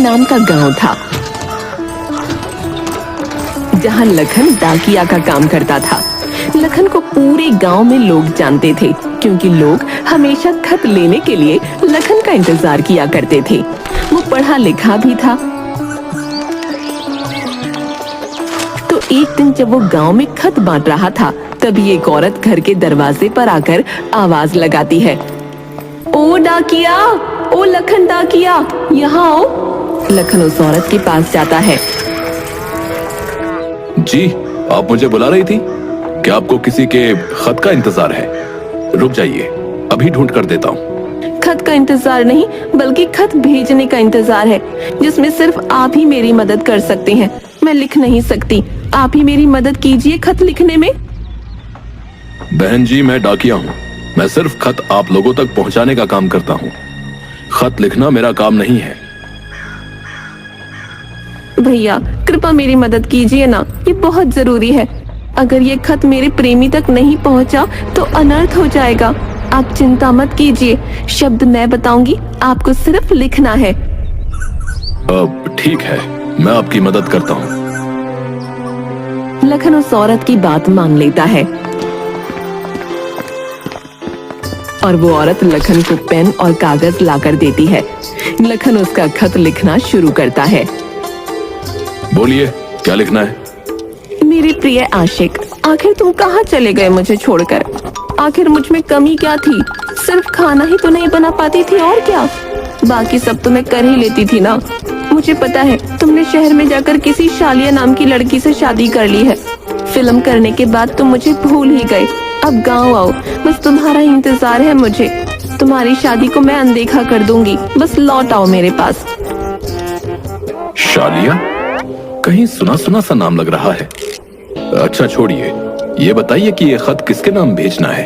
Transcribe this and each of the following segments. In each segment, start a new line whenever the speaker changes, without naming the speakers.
नाम का गांव था जहां लखन डाकिया का काम करता था। लखन को पूरे गांव में लोग जानते थे क्योंकि लोग हमेशा खत लेने के लिए लखन का इंतजार किया करते थे। वो पढ़ा लिखा भी था। तो एक दिन जब वो गांव में खत बांट रहा था तभी एक औरत घर के दरवाजे पर आकर आवाज लगाती है, ओ डाकिया, ओ लखन डाकिया, यहाँ आओ। लखन उस औरत के पास जाता है।
जी, आप मुझे बुला रही थी? क्या आपको किसी के खत का इंतजार है? रुक जाइए, अभी ढूंढ कर देता हूँ।
खत का इंतजार नहीं बल्कि खत भेजने का इंतजार है जिसमें सिर्फ आप ही मेरी मदद कर सकते हैं। मैं लिख नहीं सकती, आप ही मेरी मदद कीजिए खत लिखने में।
बहन जी, मैं डाकिया हूँ। मैं सिर्फ खत आप लोगों तक पहुँचाने का काम करता हूँ। खत लिखना मेरा काम नहीं है।
भैया कृपया मेरी मदद कीजिए ना, ये बहुत जरूरी है। अगर ये खत मेरे प्रेमी तक नहीं पहुंचा तो अनर्थ हो जाएगा। आप चिंता मत कीजिए, शब्द मैं बताऊंगी, आपको सिर्फ लिखना है।
अब ठीक है, मैं आपकी मदद करता हूँ।
लखन उस औरत की बात मान लेता है और वो औरत लखन को पेन और कागज लाकर देती है। लखन उसका खत लिखना शुरू करता है।
बोलिए, क्या लिखना है?
मेरे प्रिय आशिक, आखिर तुम कहाँ चले गए मुझे छोड़कर? आखिर मुझ में कमी क्या थी? सिर्फ खाना ही तो नहीं बना पाती थी और क्या? बाकी सब तो मैं कर ही लेती थी ना। मुझे पता है तुमने शहर में जाकर किसी शालिया नाम की लड़की से शादी कर ली है। फिल्म करने के बाद तुम मुझे भूल ही गए। अब गाँव आओ, बस तुम्हारा ही इंतजार है मुझे। तुम्हारी शादी को मैं अनदेखा कर दूंगी, बस लौट आओ मेरे पास।
शालिया? कहीं सुना सुना सा नाम लग रहा है। अच्छा छोड़िए, ये बताइए कि ये खत किसके नाम भेजना है?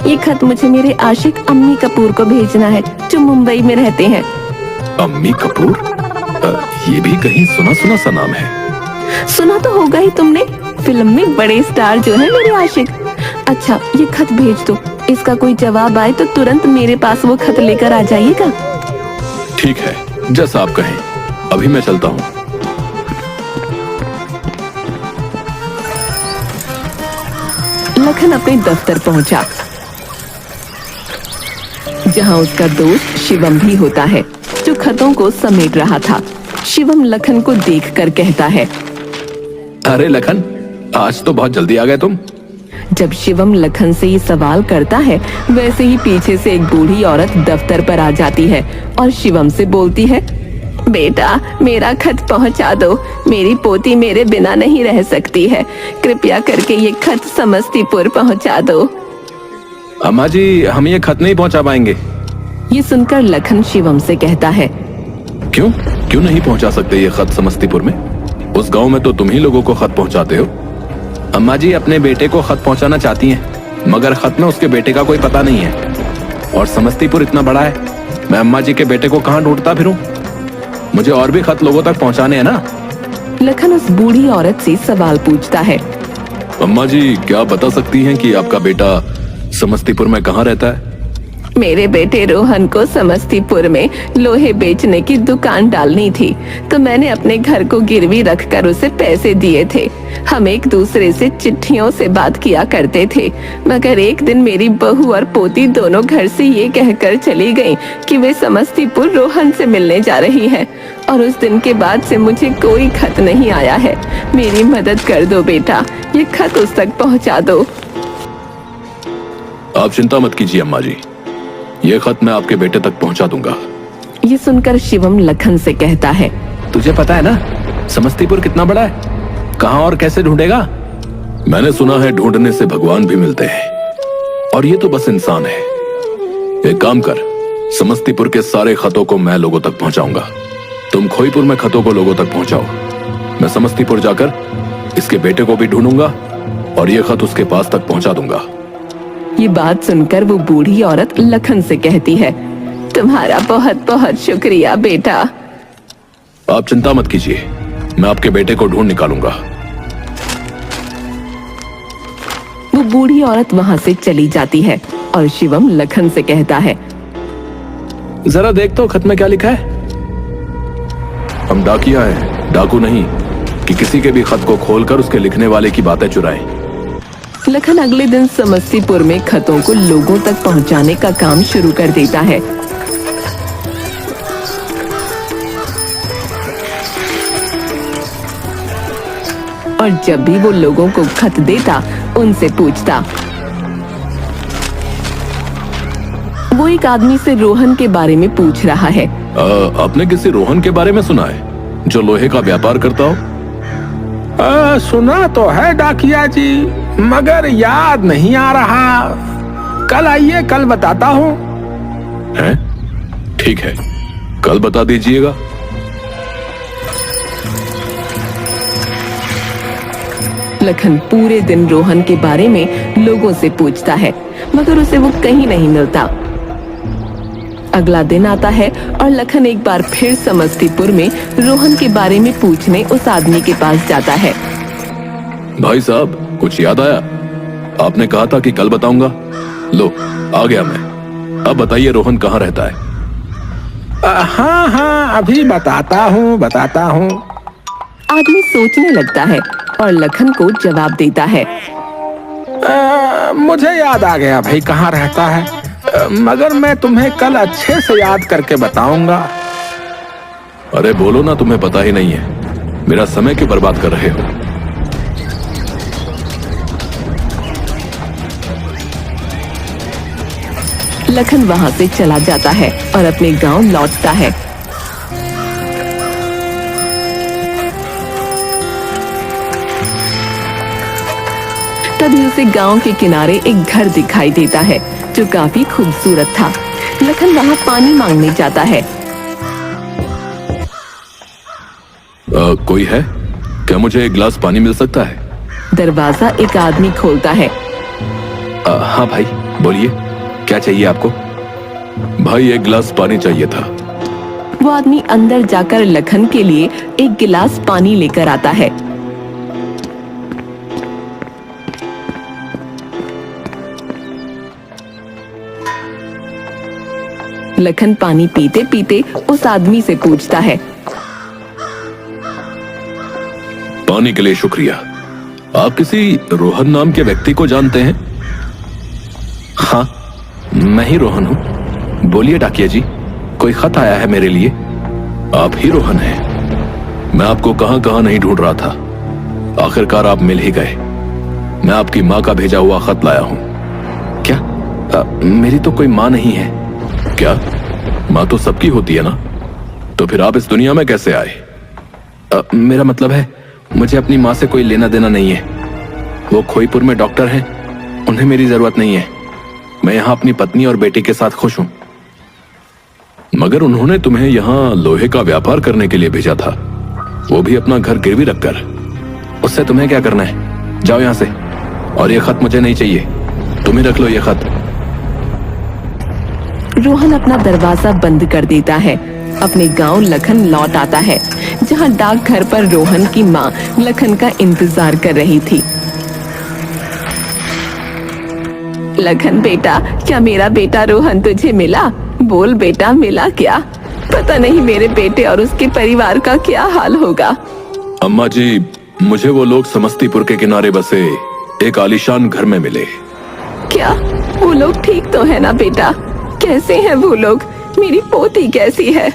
ये खत मुझे मेरे आशिक अम्मी कपूर को भेजना है जो मुंबई में रहते हैं।
अम्मी कपूर? ये भी कहीं सुना सुना सा नाम है।
सुना तो होगा ही तुमने, फिल्म में बड़े स्टार जो है मेरे आशिक। अच्छा ये खत भेज दो, इसका कोई जवाब आए तो तुरंत मेरे पास वो खत लेकर आ जाइएगा।
ठीक है, जैसा आप कहें। अभी मैं चलता हूँ।
लखन अपने दफ्तर पहुंचा जहां उसका दोस्त शिवम भी होता है जो खतों को समेट रहा था। शिवम लखन को देखकर कहता है,
अरे लखन, आज तो बहुत जल्दी आ गए तुम।
जब शिवम लखन से ये सवाल करता है वैसे ही पीछे से एक बूढ़ी औरत दफ्तर पर आ जाती है और शिवम से बोलती है, बेटा मेरा खत पहुंचा दो, मेरी पोती मेरे बिना नहीं रह सकती है, कृपया करके ये खत समस्तीपुर पहुंचा दो।
अम्मा जी, हम ये खत नहीं पहुंचा पाएंगे।
ये सुनकर लखन शिवम से कहता है,
क्यों क्यों नहीं पहुंचा सकते ये खत समस्तीपुर में? उस गांव में तो तुम ही लोगों को खत पहुंचाते हो। अम्मा जी अपने बेटे को खत पहुंचाना चाहती हैं, मगर खत में उसके बेटे का कोई पता नहीं है। और समस्तीपुर इतना बड़ा है, मैं अम्मा जी के बेटे को कहाँ ढूंढता फिरूं? मुझे और भी खत लोगों तक पहुंचाने हैं ना।
लखन उस बूढ़ी औरत से सवाल पूछता है,
अम्मा जी क्या बता सकती हैं कि आपका बेटा समस्तीपुर में कहाँ रहता है?
मेरे बेटे रोहन को समस्तीपुर में लोहे बेचने की दुकान डालनी थी तो मैंने अपने घर को गिरवी रखकर उसे पैसे दिए थे। हम एक दूसरे से चिट्ठियों से बात किया करते थे, मगर एक दिन मेरी बहू और पोती दोनों घर से ये कहकर चली गईं कि वे समस्तीपुर रोहन से मिलने जा रही हैं और उस दिन के बाद से मुझे कोई खत नहीं आया है। मेरी मदद कर दो बेटा, ये खत उस तक पहुँचा दो।
आप चिंता मत कीजिए अम्मा जी, ये खत मैं आपके बेटे तक पहुंचा दूंगा।
ये सुनकर शिवम लखन से कहता है,
तुझे पता है ना समस्तीपुर कितना बड़ा है? कहां और कैसे ढूंढेगा? मैंने सुना है ढूंढने से भगवान भी मिलते हैं, और ये तो बस इंसान है। एक काम कर, समस्तीपुर के सारे खतों को मैं लोगों तक पहुंचाऊंगा। तुम खोईपुर में खतों को लोगों तक पहुंचाओ। मैं समस्तीपुर जाकर इसके बेटे को भी ढूंढूंगा और ये खत उसके पास तक पहुंचा दूंगा।
ये बात सुनकर वो बूढ़ी औरत लखन से कहती है, तुम्हारा बहुत बहुत शुक्रिया बेटा।
आप चिंता मत कीजिए, मैं आपके बेटे को ढूंढ निकालूंगा।
वो बूढ़ी औरत वहां से चली जाती है और शिवम लखन से कहता है,
जरा देख तो खत में क्या लिखा है। हम डाकिया हैं, डाकू नहीं कि किसी के भी खत को खोलकर उसके लिखने वाले की बातें चुराएं।
लखन अगले दिन समस्तीपुर में खतों को लोगों तक पहुंचाने का काम शुरू कर देता है। और जब भी वो लोगों को खत देता, उनसे पूछता। वो एक आदमी से रोहन के बारे में पूछ रहा है।
आपने किसी रोहन के बारे में सुना है जो लोहे का व्यापार करता हो?
सुना तो है डाकिया जी, मगर याद नहीं आ रहा। कल आइए, कल बताता हूँ।
हैं? ठीक है, कल बता दीजिएगा।
लखन पूरे दिन रोहन के बारे में लोगों से पूछता है, मगर उसे वो कहीं नहीं मिलता। अगला दिन आता है और लखन एक बार फिर समस्तीपुर में रोहन के बारे में पूछने उस आदमी के पास जाता है।
भाई साहब, कुछ याद आया? आपने कहा था कि कल बताऊंगा। लो, आ गया मैं। अब बताइए, रोहन कहाँ रहता है?
हाँ हाँ, अभी बताता हूँ।
आदमी सोचने लगता है और लखन को जवाब देता है।
मुझे याद आ गया भाई कहाँ रहता है, मगर मैं तुम्हें कल अच्छे से याद करके बताऊंगा।
अरे बोलो ना, तुम्हें पता ही नहीं है। मेरा समय क्यों बर्बाद कर रहे हो?
लखन वहां से चला जाता है और अपने गांव लौटता है। तभी उसे गांव के किनारे एक घर दिखाई देता है जो काफी खूबसूरत था। लखन वहां पानी मांगने जाता है।
कोई है क्या? मुझे एक गिलास पानी मिल सकता है?
दरवाजा एक आदमी खोलता है।
हाँ भाई, बोलिए, क्या चाहिए आपको? भाई, एक गिलास पानी चाहिए था।
वो आदमी अंदर जाकर लखन के लिए एक गिलास पानी लेकर आता है। लखन पानी पीते पीते उस आदमी से पूछता है।
पानी के लिए शुक्रिया। आप किसी रोहन नाम के व्यक्ति को जानते हैं? हाँ, मैं ही रोहन हूँ। बोलिए डाकिया जी, कोई खत आया है मेरे लिए। आप ही रोहन हैं। मैं आपको कहां कहां नहीं ढूंढ रहा था, आखिरकार आप मिल ही गए। मैं आपकी माँ का भेजा हुआ खत लाया हूँ। क्या? मेरी तो कोई माँ नहीं है। क्या? माँ तो सबकी होती है ना? तो फिर आप इस दुनिया में कैसे आए? मेरा मतलब है, मुझे अपनी माँ से कोई लेना देना नहीं है। वो खोईपुर में डॉक्टर हैं, उन्हें मेरी जरूरत नहीं है। मैं यहाँ अपनी पत्नी और बेटी के साथ खुश हूँ। मगर उन्होंने तुम्हें यहाँ लोहे का व्यापार करने के लिए भेजा था, वो भी अपना घर गिरवी रखकर। उससे तुम्हें क्या करना है? जाओ यहाँ से। और ये खत मुझे नहीं चाहिए, तुम ही रख लो ये खत।
रोहन अपना दरवाजा बंद कर देता है। अपने गांव लखन लौट आता है, जहां डाकघर पर रोहन की माँ लखन का इंतजार कर रही थी। लखन बेटा, क्या मेरा बेटा रोहन तुझे मिला? बोल बेटा, मिला क्या? पता नहीं मेरे बेटे और उसके परिवार का क्या हाल होगा।
अम्मा जी, मुझे वो लोग समस्तीपुर के किनारे बसे एक आलीशान घर में मिले।
क्या वो लोग ठीक तो है ना बेटा? कैसे हैं वो लोग? मेरी पोती कैसी है?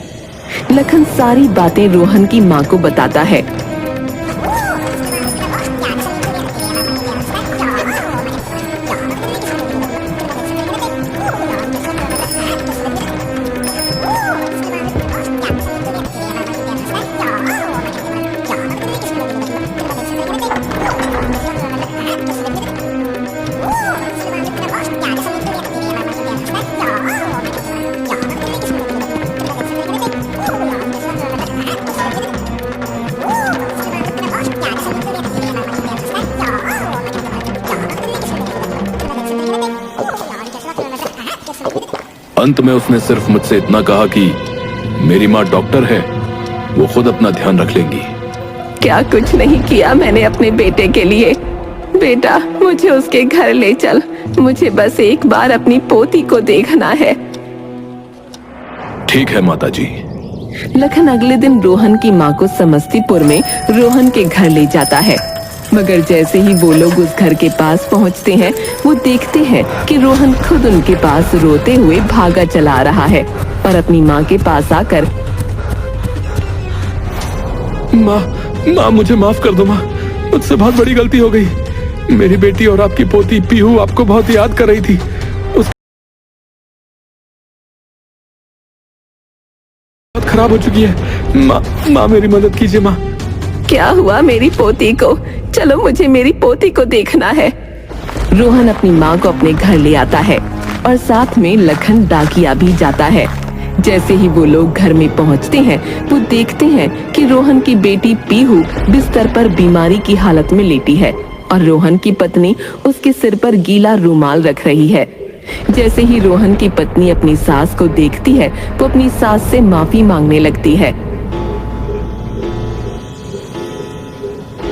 लखन सारी बातें रोहन की माँ को बताता है।
अंत में उसने सिर्फ मुझसे इतना कहा कि मेरी माँ डॉक्टर है, वो खुद अपना ध्यान रख लेंगी।
क्या कुछ नहीं किया मैंने अपने बेटे के लिए? बेटा, मुझे उसके घर ले चल। मुझे बस एक बार अपनी पोती को देखना है।
ठीक है माता जी,
लखन अगले दिन रोहन की माँ को समस्तीपुर में रोहन के घर ले जाता है। मगर जैसे ही वो लोग उस घर के पास पहुंचते हैं, वो देखते हैं कि रोहन खुद उनके पास रोते हुए भागा चला आ रहा है और अपनी माँ के पास आकर,
माँ मुझे माफ कर दो माँ, मुझसे बहुत बड़ी गलती हो गई। मेरी बेटी और आपकी पोती पीहू आपको बहुत याद कर रही थी। उसकी बहुत खराब हो चुकी है। माँ मेरी मदद कीजिए माँ।
क्या हुआ मेरी पोती को? चलो मुझे मेरी पोती को देखना है। रोहन अपनी माँ को अपने घर ले आता है और साथ में लखन डाकिया भी जाता है। जैसे ही वो लोग घर में पहुंचते हैं, वो देखते हैं कि रोहन की बेटी पीहू बिस्तर पर बीमारी की हालत में लेटी है और रोहन की पत्नी उसके सिर पर गीला रुमाल रख रही है। जैसे ही रोहन की पत्नी अपनी सास को देखती है, वो अपनी सास से माफी मांगने लगती है।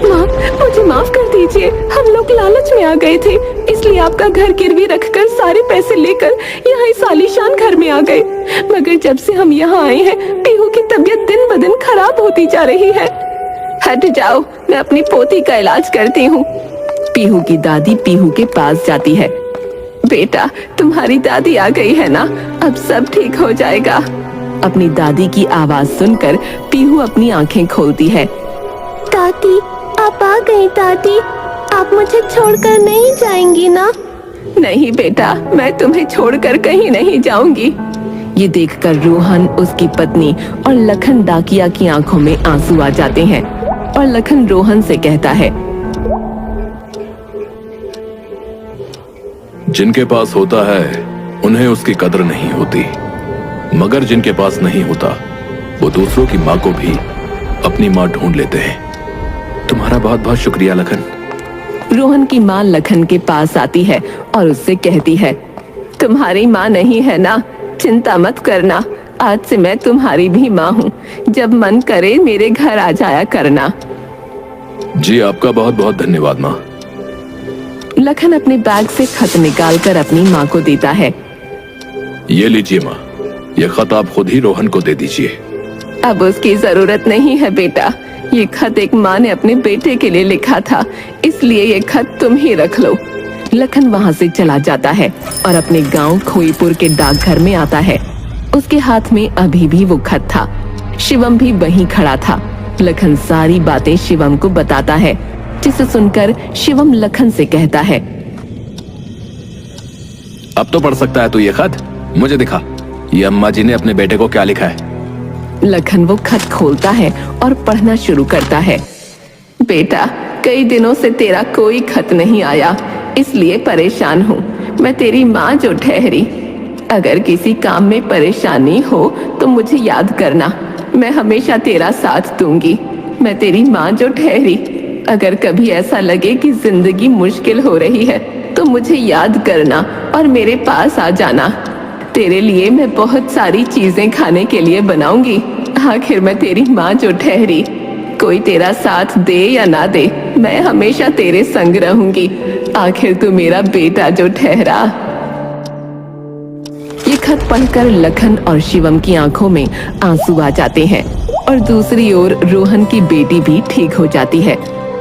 माँ, मुझे माफ कर दीजिए, हम लोग लालच में आ गए थे, इसलिए आपका घर गिरवी रखकर सारे पैसे लेकर यहाँ इस आलीशान घर में आ गए। मगर जब से हम यहाँ आए हैं, पीहू की तबीयत दिन ब दिन खराब होती जा रही है। हट जाओ, मैं अपनी पोती का इलाज करती हूँ। पीहू की दादी पीहू के पास जाती है। बेटा, तुम्हारी दादी आ गई है ना, अब सब ठीक हो जाएगा। अपनी दादी की आवाज सुनकर पीहू अपनी आंखें खोलती है।
दादी, आप आ गई। दादी, आप मुझे छोड़कर नहीं जाएंगी ना?
नहीं बेटा, मैं तुम्हें छोड़कर कहीं नहीं जाऊंगी। ये देखकर रोहन, उसकी पत्नी और लखन डाकिया की आंखों में आंसू आ जाते हैं और लखन रोहन से कहता है,
जिनके पास होता है उन्हें उसकी कदर नहीं होती, मगर जिनके पास नहीं होता वो दूसरों की माँ को भी अपनी माँ ढूंढ लेते हैं। तुम्हारा बहुत बहुत शुक्रिया लखन।
रोहन की माँ लखन के पास आती है और उससे कहती है, तुम्हारी माँ नहीं है ना, चिंता मत करना, आज से मैं तुम्हारी भी माँ हूँ। जब मन करे मेरे घर आ जाया करना।
जी आपका बहुत बहुत धन्यवाद माँ।
लखन अपने बैग से खत निकालकर अपनी माँ को देता है।
ये लीजिए माँ, ये खत आप खुद ही रोहन को दे दीजिए।
अब उसकी जरूरत नहीं है बेटा, ये खत एक माँ ने अपने बेटे के लिए लिखा था, इसलिए ये खत तुम ही रख लो। लखन वहाँ से चला जाता है और अपने गांव खोईपुर के डाकघर में आता है। उसके हाथ में अभी भी वो खत था। शिवम भी वहीं खड़ा था। लखन सारी बातें शिवम को बताता है, जिसे सुनकर शिवम लखन से कहता है,
अब तो पढ़ सकता है तू ये खत, मुझे दिखा, ये अम्मा जी ने अपने बेटे को क्या लिखा है।
लखन वो खत खोलता है और पढ़ना शुरू करता है। बेटा, कई दिनों से तेरा कोई खत नहीं आया, इसलिए परेशान हूँ। मैं तेरी माँ जो ठहरी, अगर किसी काम में परेशानी हो तो मुझे याद करना, मैं हमेशा तेरा साथ दूंगी। मैं तेरी माँ जो ठहरी, अगर कभी ऐसा लगे कि जिंदगी मुश्किल हो रही है तो मुझे याद करना और मेरे पास आ जाना। तेरे लिए मैं बहुत सारी चीजें खाने के लिए बनाऊंगी। आखिर मैं तेरी माँ जो ठहरी, कोई तेरा साथ दे या ना दे, मैं हमेशा तेरे संग रहूंगी। आखिर तू मेरा बेटा जो ठहरा। ये खत पढ़कर लखन और शिवम की आंखों में आंसू आ जाते हैं और दूसरी ओर रोहन की बेटी भी ठीक हो जाती है।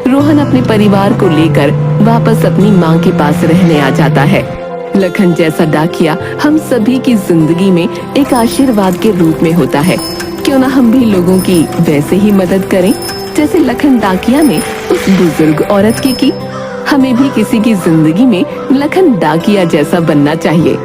रोहन अपने परिवार को लेकर वापस अपनी माँ के पास रहने आ जाता है। लखन जैसा डाकिया हम सभी की जिंदगी में एक आशीर्वाद के रूप में होता है। क्यों ना हम भी लोगों की वैसे ही मदद करें जैसे लखन डाकिया ने उस बुजुर्ग औरत की। हमें भी किसी की जिंदगी में लखन डाकिया जैसा बनना चाहिए।